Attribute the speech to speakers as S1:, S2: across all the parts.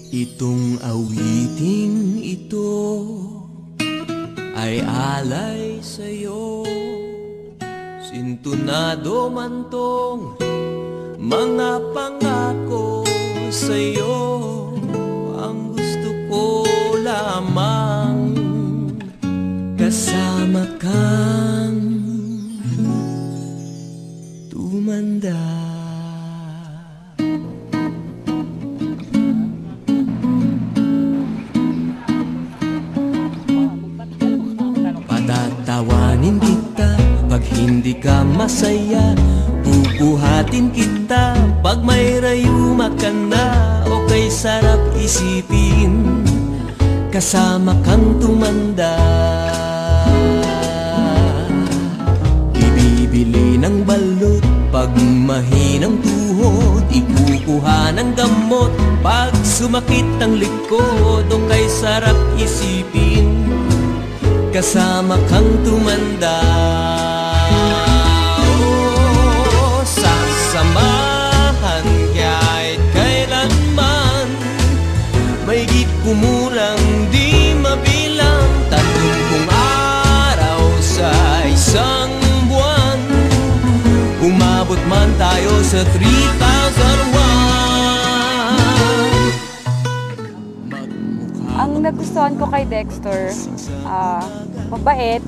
S1: Itong awiting ito ay alay sa'yo. Sintunado man tong mga pangako sa'yo. Ang gusto ko lamang kasama kang tumanda. Patatawanin kita pag hindi ka masaya. Bubuhatin kita pag may rayuma ka na. Okay, sarap isipin kasama kang tumanda. Ibibili ng balot pag mahinang tuhod. Ikukuha ng gamot pag sumakit ang likod. Okay, sarap isipin kasama kang tumanda. Oh, sasamahan kahit kailanman. Maigit kumurang di mabilang 30 araw sa isang buwan. Umabot man tayo sa 3,001.
S2: Ang nagustuhan ko kay Dexter, mabait,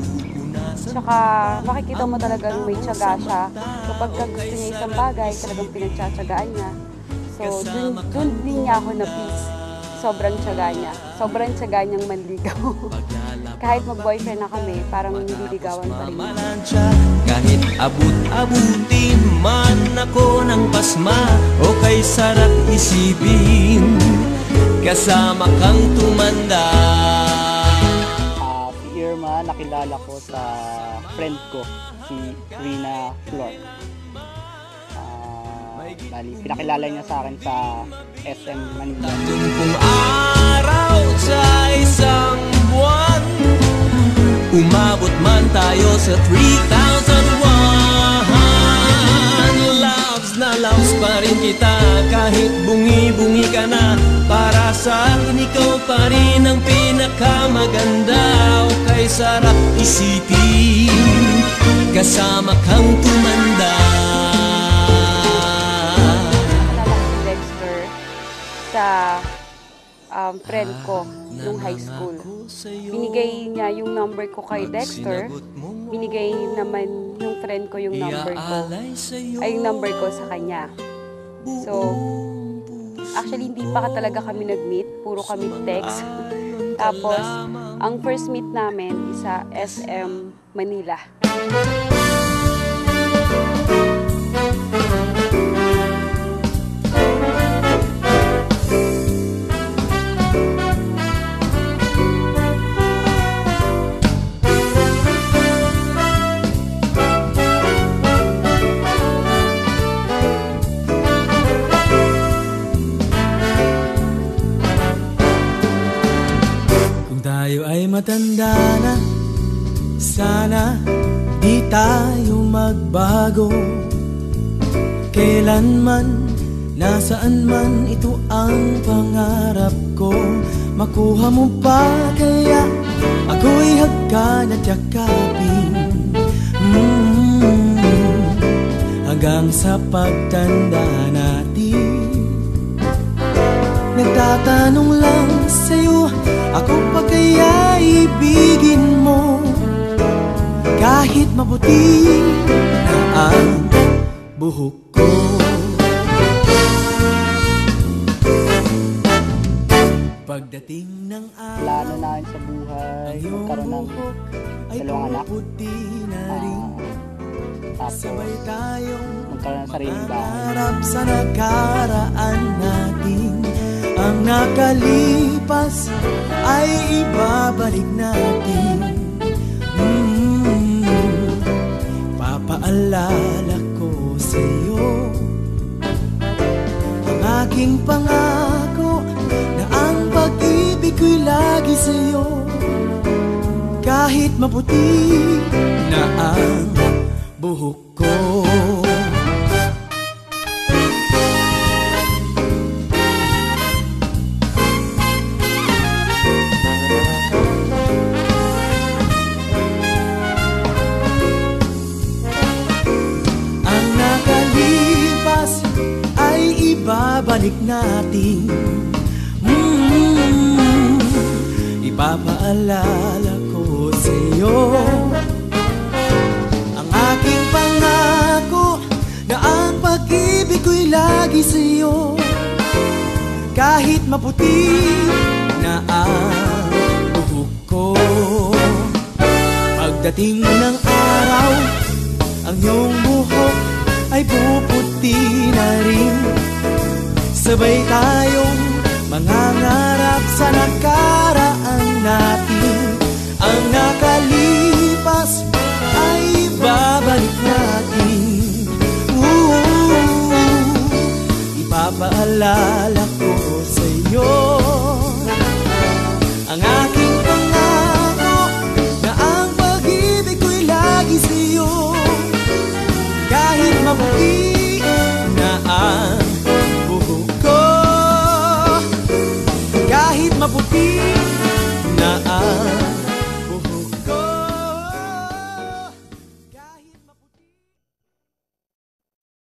S2: tsaka makikita mo talagang may tiyaga siya. Kapag gusto niya isang bagay, talagang pinagtsatsagaan niya. So, dun din niya ako na-peace. Sobrang tiyaga niya. Sobrang tiyaga niyang manligaw. Kahit mag-boyfriend na kami, parang nililigawan pa rin.
S1: Kahit abut-abutin man ako ng pasma, okay, sarap isipin kasama kang tumanda.
S3: Si Irma, nakilala ko sa friend ko, si Rina Flor. Bali, pinakilala niya sa akin sa SM Manila.
S1: 30 araw sa isang buwan. Umabot man tayo sa 3,001. Loves na loves pa rin kita kahit bungi-bungi ka na. Para sa akin ikaw pa rin ang pinakamaganda. Okay, sarap isipin kasama kang tumanda.
S2: Dexter sa friend ko nung high school. Binigay niya yung number ko kay Dexter. Binigay naman yung friend ko yung number ko. Ay, yung number ko sa kanya. So, actually, hindi pa talaga kami nag-meet. Puro kami text. Tapos, ang first meet namin is sa SM Manila.
S1: Tayo ay matanda na, sana di tayo magbago. Kailanman, nasaan man, ito ang pangarap ko. Makuha mo pa kaya ako'y hagkan at yakapin, hanggang sa pagtanda natin. Nagtatanong lang sa'yo, ako pa kaya ibigin mo? Kahit maputi na ang buhok ko. Pagdating ng araw,
S3: plano namin sa buhay, magkaroon ng dalawang anak. Tapos, magkaroon ng sariling bahay.
S1: Harap sa nakaraan natin. Ang nakalipas ay ibabalik natin. Papaalala ko sa'yo ang aking pangako na ang pag-ibig ko'y lagi sa'yo. Kahit maputi na ang buhok ko. ibabalik natin. Ipapaalala ko sa'yo ang aking pangako na ang pag-ibig ko'y lagi sa'yo. Kahit maputi na ang buhok ko, pagdating ng araw, ang iyong buhok ay puputi na rin. Sabay tayong mangangarap sa nakaraan natin. Ang nakalipas ay babalik natin. Ipapaalala ko sa'yo ang aking pangako na ang pag-ibig ko'y lagi sa'yo. Kahit maputi na ang buhok ko, kahit maputi